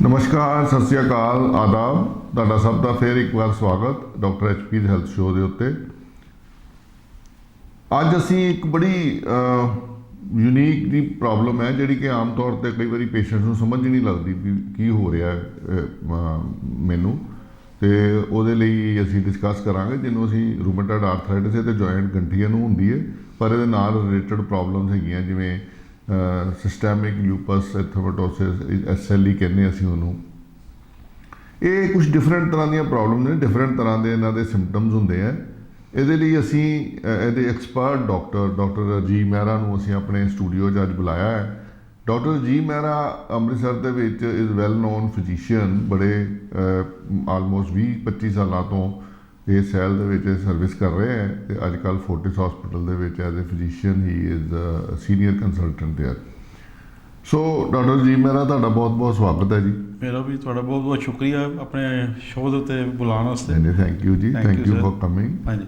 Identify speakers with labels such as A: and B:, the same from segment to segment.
A: ਨਮਸਕਾਰ, ਸਤਿ ਸ਼੍ਰੀ ਅਕਾਲ, ਆਦਾਬ। ਤੁਹਾਡਾ ਸਭ ਦਾ ਫਿਰ ਇੱਕ ਵਾਰ ਸਵਾਗਤ ਡਾਕਟਰ ਐਚਪੀ ਹੈਲਥ ਸ਼ੋਅ ਦੇ ਉੱਤੇ। ਅੱਜ ਅਸੀਂ ਇੱਕ ਬੜੀ ਯੂਨੀਕ ਦੀ ਪ੍ਰੋਬਲਮ ਹੈ ਜਿਹੜੀ ਕਿ ਆਮ ਤੌਰ ਤੇ ਕਈ ਵਾਰੀ ਪੇਸ਼ੈਂਟਸ ਨੂੰ ਸਮਝ ਹੀ ਨਹੀਂ ਲੱਗਦੀ ਵੀ ਕੀ ਹੋ ਰਿਹਾ ਮੈਨੂੰ, ਤੇ ਉਹਦੇ ਲਈ ਅਸੀਂ ਡਿਸਕਸ ਕਰਾਂਗੇ, ਜਿਹਨੂੰ ਅਸੀਂ ਰੂਮੇਟਾਇਡ ਆਰਥਰਾਈਟਿਸ ਤੇ ਜੁਆਇੰਟ ਗੰਠੀਆਂ ਨੂੰ ਹੁੰਦੀ ਹੈ, ਪਰ ਇਹਦੇ ਨਾਲ ਰਿਲੇਟਡ ਪ੍ਰੋਬਲਮਸ ਹੈਗੀਆਂ, ਜਿਵੇਂ ਸਿਸਟੈਮਿਕ ਲੂਪਸ ਐਰੀਥਰੋਮੈਟੋਸਿਸ, SLE ਕਹਿੰਦੇ ਅਸੀਂ ਉਹਨੂੰ। ਇਹ ਕੁਝ ਡਿਫਰੈਂਟ ਤਰ੍ਹਾਂ ਦੀਆਂ ਪ੍ਰੋਬਲਮ ਨੇ, ਡਿਫਰੈਂਟ ਤਰ੍ਹਾਂ ਦੇ ਇਹਨਾਂ ਦੇ ਸਿੰਪਟਮਸ ਹੁੰਦੇ ਆ। ਇਹਦੇ ਲਈ ਅਸੀਂ ਇਹਦੇ ਐਕਸਪਰਟ ਡਾਕਟਰ ਰਾਜੀਵ ਮਹਿਰਾ ਨੂੰ ਅਸੀਂ ਆਪਣੇ ਸਟੂਡੀਓ 'ਚ ਅੱਜ ਬੁਲਾਇਆ ਹੈ। ਡਾਕਟਰ ਰਾਜੀਵ ਮਹਿਰਾ ਅੰਮ੍ਰਿਤਸਰ ਦੇ ਵਿੱਚ ਇਜ਼ ਵੈਲ ਨੋਨ ਫਿਜ਼ੀਸ਼ੀਅਨ, ਬੜੇ ਆਲਮੋਸਟ 20-25 ਸਾਲਾਂ ਤੋਂ ਇਸ ਸੈਲ ਦੇ ਵਿੱਚ ਸਰਵਿਸ ਕਰ ਰਹੇ ਹੈ, ਅਤੇ ਅੱਜ ਕੱਲ੍ਹ ਫੋਰਟਿਸ ਹਸਪੀਟਲ ਦੇ ਵਿੱਚ as a physician he is senior consultant there. So doctor Rajiv Mehra, ਤੁਹਾਡਾ ਬਹੁਤ ਬਹੁਤ ਸਵਾਗਤ ਹੈ ਜੀ।
B: ਮੇਰਾ ਵੀ ਤੁਹਾਡਾ ਬਹੁਤ ਬਹੁਤ ਸ਼ੁਕਰੀਆ ਆਪਣੇ ਸ਼ੋਅ ਦੇ ਉੱਤੇ ਬੁਲਾਉਣ ਵਾਸਤੇ।
A: ਥੈਂਕ ਯੂ ਜੀ, ਥੈਂਕ ਯੂ ਫॉर ਕਮਿੰਗ।
B: ਹਾਂਜੀ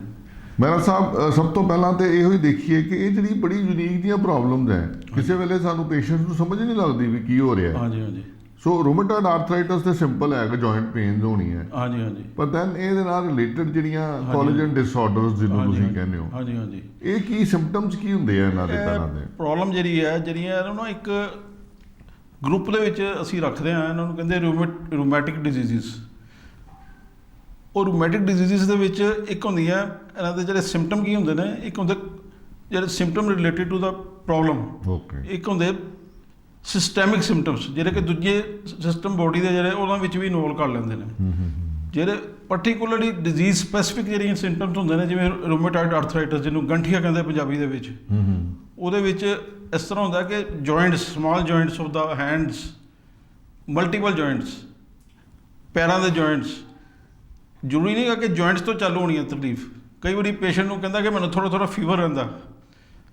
A: ਮਹਿਰਾ ਸਾਹਿਬ, ਸਭ ਤੋਂ ਪਹਿਲਾਂ ਤਾਂ ਇਹੋ ਹੀ ਦੇਖੀਏ ਕਿ ਇਹ ਜਿਹੜੀ ਬੜੀ ਯੂਨੀਕ ਦੀਆਂ ਪ੍ਰੋਬਲਮਸ ਹੈ, ਕਿਸੇ ਵੇਲੇ ਸਾਨੂੰ ਪੇਸ਼ੈਂਟਸ ਨੂੰ ਸਮਝ ਨਹੀਂ ਲੱਗਦੀ ਵੀ ਕੀ ਹੋ ਰਿਹਾ।
B: ਹਾਂਜੀ ਹਾਂਜੀ
A: ਸੋ ਰੂਮੇਟਾਇਡ ਆਰਥਰਾਈਟਿਸ ਤੇ ਸਿੰਪਲ ਹੈ ਕਿ ਜੁਆਇੰਟ ਪੇਨਸ ਹੋਣੀ ਹੈ।
B: ਹਾਂਜੀ ਹਾਂਜੀ
A: ਪਰ ਦੈਨ ਇਹਦੇ ਨਾਲ ਰਿਲੇਟਡ ਜਿਹੜੀਆਂ ਕੋਲੇਜਨ ਡਿਸਆਰਡਰਸ ਜਿਹਨੂੰ ਤੁਸੀਂ ਕਹਿੰਦੇ ਹੋ,
B: ਹਾਂਜੀ ਹਾਂਜੀ
A: ਇਹ ਕੀ ਸਿੰਪਟਮਸ ਕੀ ਹੁੰਦੇ ਆ ਇਹਨਾਂ ਦੇ ਪਹਿਲਾਂ ਦੇ?
B: ਪ੍ਰੋਬਲਮ ਜਿਹੜੀਆਂ ਇਹਨਾਂ ਨੂੰ ਇੱਕ ਗਰੁੱਪ ਦੇ ਵਿੱਚ ਅਸੀਂ ਰੱਖਦੇ ਹਾਂ, ਇਹਨਾਂ ਨੂੰ ਕਹਿੰਦੇ ਰੂਮੈਟਿਕ ਡਿਜ਼ੀਜ਼ਸ। ਉਹ ਰੂਮੈਟਿਕ ਡਿਜ਼ੀਜ਼ਸ ਦੇ ਵਿੱਚ ਇੱਕ ਹੁੰਦੀ ਹੈ, ਇਹਨਾਂ ਦੇ ਜਿਹੜੇ ਸਿੰਪਟਮ ਕੀ ਹੁੰਦੇ ਨੇ, ਇੱਕ ਹੁੰਦੇ ਜਿਹੜੇ ਸਿੰਪਟਮ ਰਿਲੇਟਿਡ ਟੂ ਦਾ ਪ੍ਰੋਬਲਮ, ਇੱਕ ਹੁੰਦੇ ਸਿਸਟੈਮਿਕ ਸਿੰਪਟਮਸ, ਜਿਹੜੇ ਕਿ ਦੂਜੇ ਸਿਸਟਮ ਬੋਡੀ ਦੇ ਜਿਹੜੇ ਉਹਨਾਂ ਵਿੱਚ ਵੀ ਇਨਵੋਲਵ ਕਰ ਲੈਂਦੇ ਨੇ। ਜਿਹੜੇ ਪਰਟੀਕੂਲਰਲੀ ਡਿਜ਼ੀਜ਼ ਸਪੈਸੀਫਿਕ ਜਿਹੜੀਆਂ ਸਿੰਪਟਮਸ ਹੁੰਦੇ ਨੇ, ਜਿਵੇਂ ਰੂਮੇਟਾਇਡ ਆਰਥਰਾਈਟਿਸ, ਜਿਹਨੂੰ ਗੰਠੀਆ ਕਹਿੰਦੇ ਪੰਜਾਬੀ ਦੇ ਵਿੱਚ, ਉਹਦੇ ਵਿੱਚ ਇਸ ਤਰ੍ਹਾਂ ਹੁੰਦਾ ਕਿ joints, small joints of the hands, multiple joints, ਪੈਰਾਂ ਦੇ ਜੁਆਇੰਟਸ, ਜ਼ਰੂਰੀ ਨਹੀਂ ਹੈ ਕਿ ਜੁਆਇੰਟਸ ਤੋਂ ਚਾਲੂ ਹੋਣੀ ਹੈ ਤਕਲੀਫ। ਕਈ ਵਾਰੀ ਪੇਸ਼ੈਂਟ ਨੂੰ ਕਹਿੰਦਾ ਕਿ ਮੈਨੂੰ ਥੋੜ੍ਹਾ ਫੀਵਰ ਰਹਿੰਦਾ,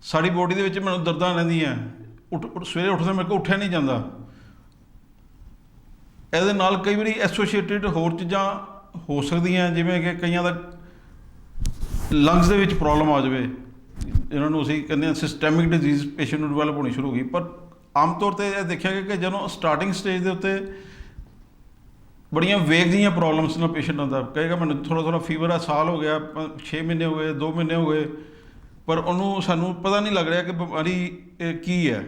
B: ਸਾਰੀ ਬੋਡੀ ਦੇ ਵਿੱਚ ਮੈਨੂੰ ਦਰਦਾਂ ਰਹਿੰਦੀਆਂ, ਸਵੇਰੇ ਉੱਠਦੇ ਮੇਰੇ ਕੋਲ ਉੱਠਿਆ ਨਹੀਂ ਜਾਂਦਾ। ਇਹਦੇ ਨਾਲ ਕਈ ਵਾਰੀ ਐਸੋਸੀਏਟਿਡ ਹੋਰ ਚੀਜ਼ਾਂ ਹੋ ਸਕਦੀਆਂ, ਜਿਵੇਂ ਕਿ ਕਈਆਂ ਦਾ ਲੰਗਸ ਦੇ ਵਿੱਚ ਪ੍ਰੋਬਲਮ ਆ ਜਾਵੇ, ਇਹਨਾਂ ਨੂੰ ਅਸੀਂ ਕਹਿੰਦੇ ਹਾਂ ਸਿਸਟੈਮਿਕ ਡਿਜ਼ੀਜ਼ ਪੇਸ਼ੈਂਟ ਨੂੰ ਡਿਵੈਲਪ ਹੋਣੀ ਸ਼ੁਰੂ ਹੋ ਗਈ। ਪਰ ਆਮ ਤੌਰ 'ਤੇ ਇਹ ਦੇਖਿਆ ਗਿਆ ਕਿ ਜਦੋਂ ਸਟਾਰਟਿੰਗ ਸਟੇਜ ਦੇ ਉੱਤੇ ਬੜੀਆਂ ਵੇਗ ਜਿਹੀਆਂ ਪ੍ਰੋਬਲਮਸ ਨਾਲ ਪੇਸ਼ੈਂਟ ਆਉਂਦਾ, ਕਹੇਗਾ ਮੈਨੂੰ ਥੋੜ੍ਹਾ ਫੀਵਰ ਆ, ਸਾਲ ਹੋ ਗਿਆ, 6 ਮਹੀਨੇ ਹੋ ਗਏ, 2 ਮਹੀਨੇ ਹੋ ਗਏ, ਪਰ ਉਹਨੂੰ ਸਾਨੂੰ ਪਤਾ ਨਹੀਂ ਲੱਗ ਰਿਹਾ ਕਿ ਬਿਮਾਰੀ ਕੀ ਹੈ,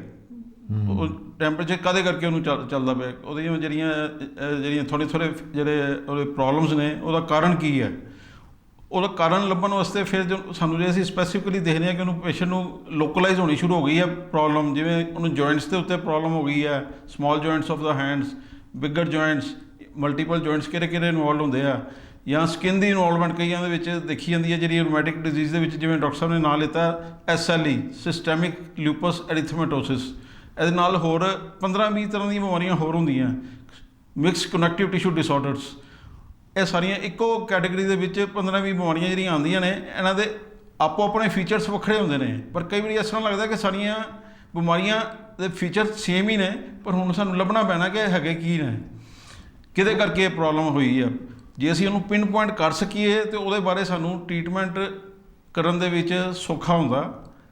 B: ਉਹ ਟੈਂਪਰੇਚਰ ਕਾਹਦੇ ਕਰਕੇ ਉਹਨੂੰ ਚੱਲਦਾ ਪਿਆ, ਉਹਦੀਆਂ ਜਿਹੜੀਆਂ ਥੋੜ੍ਹੇ ਜਿਹੜੇ ਉਹਦੇ ਪ੍ਰੋਬਲਮਸ ਨੇ, ਉਹਦਾ ਕਾਰਨ ਕੀ ਹੈ। ਉਹਦਾ ਕਾਰਨ ਲੱਭਣ ਵਾਸਤੇ ਫਿਰ ਸਾਨੂੰ ਜੇ ਅਸੀਂ ਸਪੈਸੀਫਿਕਲੀ ਦੇਖਦੇ ਹਾਂ ਕਿ ਉਹਨੂੰ ਪੇਸ਼ੈਂਟ ਨੂੰ ਲੋਕਲਾਈਜ਼ ਹੋਣੀ ਸ਼ੁਰੂ ਹੋ ਗਈ ਹੈ ਪ੍ਰੋਬਲਮ, ਜਿਵੇਂ ਉਹਨੂੰ ਜੁਆਇੰਟਸ ਦੇ ਉੱਤੇ ਪ੍ਰੋਬਲਮ ਹੋ ਗਈ ਹੈ, small joints of the hands, bigger joints, multiple joints ਕਿਹੜੇ ਇਨਵੋਲਵ ਹੁੰਦੇ ਆ, ਜਾਂ ਸਕਿਨ ਦੀ ਇਨਵੋਲਵਮੈਂਟ ਕਈਆਂ ਦੇ ਵਿੱਚ ਦੇਖੀ ਜਾਂਦੀ ਹੈ, ਜਿਹੜੀ ਰੂਮੈਟਿਕ ਡਿਜ਼ੀਜ਼ ਦੇ ਵਿੱਚ, ਜਿਵੇਂ ਡਾਕਟਰ ਸਾਹਿਬ ਨੇ ਨਾਂ ਲਿੱਤਾ SLE, ਸਿਸਟੈਮਿਕ ਲੂਪਸ ਐਰੀਥਰੋਮੈਟੋਸਿਸ। ਇਹਦੇ ਨਾਲ ਹੋਰ 15-20 ਤਰ੍ਹਾਂ ਦੀਆਂ ਬਿਮਾਰੀਆਂ ਹੋਰ ਹੁੰਦੀਆਂ, ਮਿਕਸ ਕਨੈਕਟਿਵ ਟਿਸ਼ੂ ਡਿਸਆਰਡਰਸ। ਇਹ ਸਾਰੀਆਂ ਇੱਕੋ ਕੈਟੇਗਰੀ ਦੇ ਵਿੱਚ 15-20 ਬਿਮਾਰੀਆਂ ਜਿਹੜੀਆਂ ਆਉਂਦੀਆਂ ਨੇ, ਇਹਨਾਂ ਦੇ ਆਪੋ ਆਪਣੇ ਫੀਚਰਸ ਵੱਖਰੇ ਹੁੰਦੇ ਨੇ, ਪਰ ਕਈ ਵਾਰੀ ਇਸ ਤਰ੍ਹਾਂ ਲੱਗਦਾ ਕਿ ਸਾਰੀਆਂ ਬਿਮਾਰੀਆਂ ਦੇ ਫੀਚਰ ਸੇਮ ਹੀ ਨੇ, ਪਰ ਹੁਣ ਸਾਨੂੰ ਲੱਭਣਾ ਪੈਣਾ ਕਿ ਹੈਗੇ ਕੀ ਨੇ, ਕਿਹਦੇ ਕਰਕੇ ਇਹ ਪ੍ਰੋਬਲਮ ਹੋਈ ਆ। ਜੇ ਅਸੀਂ ਉਹਨੂੰ ਪਿੰਨ ਪੁਆਇੰਟ ਕਰ ਸਕੀਏ ਤਾਂ ਉਹਦੇ ਬਾਰੇ ਸਾਨੂੰ ਟਰੀਟਮੈਂਟ ਕਰਨ ਦੇ ਵਿੱਚ ਸੌਖਾ ਹੁੰਦਾ,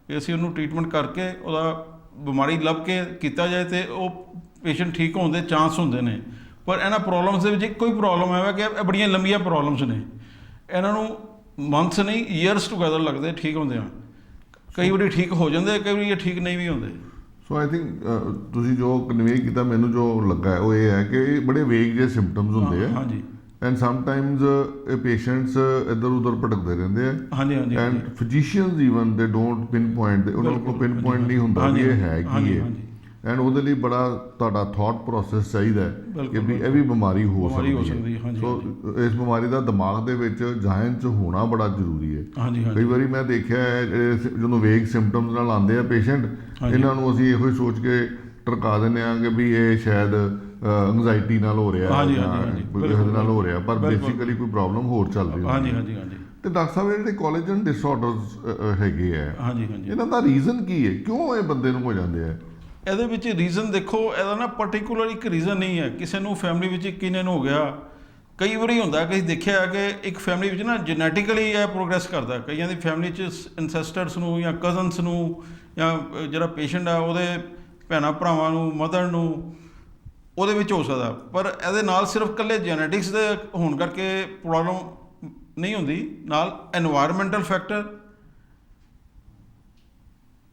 B: ਕਿ ਅਸੀਂ ਉਹਨੂੰ ਟਰੀਟਮੈਂਟ ਕਰਕੇ ਉਹਦਾ ਬਿਮਾਰੀ ਲੱਭ ਕੇ ਕੀਤਾ ਜਾਏ ਅਤੇ ਉਹ ਪੇਸ਼ੈਂਟ ਠੀਕ ਹੋਣ ਦੇ ਚਾਂਸ ਹੁੰਦੇ ਨੇ। ਪਰ ਇਹਨਾਂ ਪ੍ਰੋਬਲਮਸ ਦੇ ਵਿੱਚ ਇੱਕੋ ਹੀ ਪ੍ਰੋਬਲਮ ਹੈ ਕਿ ਇਹ ਬੜੀਆਂ ਲੰਬੀਆਂ ਪ੍ਰੋਬਲਮਸ ਨੇ, ਇਹਨਾਂ ਨੂੰ ਮੰਥਸ ਨਹੀਂ ਈਅਰਸ ਟੂਗੈਦਰ ਲੱਗਦੇ ਠੀਕ ਹੁੰਦੇ ਆ। ਕਈ ਵਾਰੀ ਠੀਕ ਹੋ ਜਾਂਦੇ, ਕਈ ਵਾਰੀ ਇਹ ਠੀਕ ਨਹੀਂ ਵੀ ਹੁੰਦੇ।
A: ਸੋ ਆਈ ਥਿੰਕ ਤੁਸੀਂ ਜੋ ਕਨਵੇ ਕੀਤਾ, ਮੈਨੂੰ ਜੋ ਲੱਗਾ ਉਹ ਇਹ ਹੈ ਕਿ ਇਹ ਬੜੇ ਵੇਗ ਜਿਹੇ ਸਿੰਪਟਮਸ ਹੁੰਦੇ ਆ।
B: ਹਾਂਜੀ।
A: ਐਂਡ ਸਮਟਾਈਮਸ ਇਹ ਪੇਸ਼ੈਂਟਸ ਇੱਧਰ ਉੱਧਰ ਭਟਕਦੇ ਰਹਿੰਦੇ ਆ।
B: ਹਾਂਜੀ ਹਾਂਜੀ।
A: ਐਂਡ ਫਿਜ਼ੀਸ਼ੀਅਨਸ ਈਵਨ ਦੇ ਡੋਂਟ ਪਿਨ ਪੁਆਇੰਟ, ਉਹਨਾਂ ਕੋਲ ਪਿਨ ਪੁਆਇੰਟ ਨਹੀਂ ਹੁੰਦਾ ਵੀ ਇਹ ਹੈ ਕੀ ਹੈ। ਐਂਡ ਉਹਦੇ ਲਈ ਬੜਾ ਤੁਹਾਡਾ ਥਾਟ ਪ੍ਰੋਸੈਸ ਚਾਹੀਦਾ ਹੈ ਕਿ ਵੀ ਇਹ ਵੀ ਬਿਮਾਰੀ ਹੋ ਸਕਦੀ ਹੈ। ਸੋ ਇਸ ਬਿਮਾਰੀ ਦਾ ਦਿਮਾਗ ਦੇ ਵਿੱਚ ਜ਼ਿਹਨ 'ਚ ਹੋਣਾ ਬੜਾ ਜ਼ਰੂਰੀ ਹੈ। ਕਈ ਵਾਰੀ ਮੈਂ ਦੇਖਿਆ ਹੈ ਜਦੋਂ ਵੇਗ ਸਿੰਪਟਮਸ ਨਾਲ ਆਉਂਦੇ ਆ ਪੇਸ਼ੈਂਟ, ਇਹਨਾਂ ਨੂੰ ਅਸੀਂ ਇਹੋ ਹੀ ਸੋਚ ਕੇ ਟਰਕਾ ਦਿੰਦੇ ਹਾਂ ਕਿ ਵੀ ਇਹ ਸ਼ਾਇਦ ਐਂਗਜ਼ਾਈਟੀ ਨਾਲ ਹੋ ਰਿਹਾ, ਇਹਦੇ ਨਾਲ ਹੋ ਰਿਹਾ, ਪਰ ਬੇਸਿਕਲੀ ਕੋਈ ਪ੍ਰੋਬਲਮ ਹੋਰ ਚੱਲ ਰਹੀ ਹੈ। ਤੇ ਡਾਕਟਰ ਸਾਹਿਬ, ਇਹ ਜਿਹੜੇ ਕੋਲੇਜਨ ਡਿਸਆਰਡਰਸ ਹੈਗੇ ਆ, ਇਹਨਾਂ ਦਾ ਰੀਜ਼ਨ ਕੀ ਹੈ, ਕਿਉਂ ਇਹ ਬੰਦੇ ਨੂੰ ਹੋ ਜਾਂਦੇ ਆ?
B: ਇਹਦੇ ਵਿੱਚ ਰੀਜ਼ਨ ਦੇਖੋ, ਇਹਦਾ ਨਾ ਪਰਟੀਕੂਲਰ ਇੱਕ ਰੀਜ਼ਨ ਨਹੀਂ ਹੈ। ਕਿਸੇ ਨੂੰ ਫੈਮਿਲੀ ਵਿੱਚ ਕਿੰਨੇ ਨੂੰ ਹੋ ਗਿਆ, ਕਈ ਵਾਰੀ ਹੁੰਦਾ ਕਿ ਅਸੀਂ ਦੇਖਿਆ ਕਿ ਇੱਕ ਫੈਮਿਲੀ ਵਿੱਚ ਨਾ ਜੈਨੇਟਿਕਲੀ ਇਹ ਪ੍ਰੋਗਰੈਸ ਕਰਦਾ, ਕਈਆਂ ਦੀ ਫੈਮਿਲੀ 'ਚ ਇੰਸੈਸਟਰਸ ਨੂੰ ਜਾਂ ਕਜ਼ਨਸ ਨੂੰ, ਜਾਂ ਜਿਹੜਾ ਪੇਸ਼ੈਂਟ ਆ ਉਹਦੇ ਭੈਣਾਂ ਭਰਾਵਾਂ ਨੂੰ, ਮਦਰ ਨੂੰ, ਜਾਂ ਜਿਹੜਾ ਪੇਸ਼ੈਂਟ ਆ ਉਹਦੇ 'ਚ ਕਈਆਂ ਦੀ ਫੈਮਿਲੀ 'ਚ ਇਸ ਤਰ੍ਹਾਂ ਹੁੰਦਾ ਕਿ ਇੱਕ ਫੈਮਿਲੀ ਵਿੱਚ ਕਿੰਨੇ ਨੂੰ ਹੋ ਗਿਆ, ਕਈ ਵਾਰੀ ਹੁੰਦਾ ਕਿ ਅਸੀਂ ਦੇਖਿਆ ਕਿ ਇੱਕ ਫੈਮਿਲੀ ਵਿੱਚ ਨਾ ਜੈਨੇਟਿਕਲੀ ਇਹ ਪ੍ਰੋਗਰੈਸ ਕਰਦਾ, ਕਈਆਂ ਦੀ ਫੈਮਿਲੀ 'ਚ ਇੰਸੈਸਟਰਸ ਨੂੰ ਜਾਂ ਜਿਹੜਾ ਪੇਸ਼ੈਂਟ ਆ ਉਹਦੇ ਭੈਣਾਂ ਭਰਾਵਾਂ ਨੂੰ, ਮਦਰ ਨੂੰ, ਉਹਦੇ ਵਿੱਚ ਹੋ ਸਕਦਾ, ਪਰ ਇਹਦੇ ਨਾਲ ਸਿਰਫ ਇਕੱਲੇ ਜੈਨੇਟਿਕਸ ਦੇ ਹੋਣ ਕਰਕੇ ਪ੍ਰੋਬਲਮ ਨਹੀਂ ਹੁੰਦੀ, ਨਾਲ ਐਨਵਾਇਰਨਮੈਂਟਲ ਫੈਕਟਰ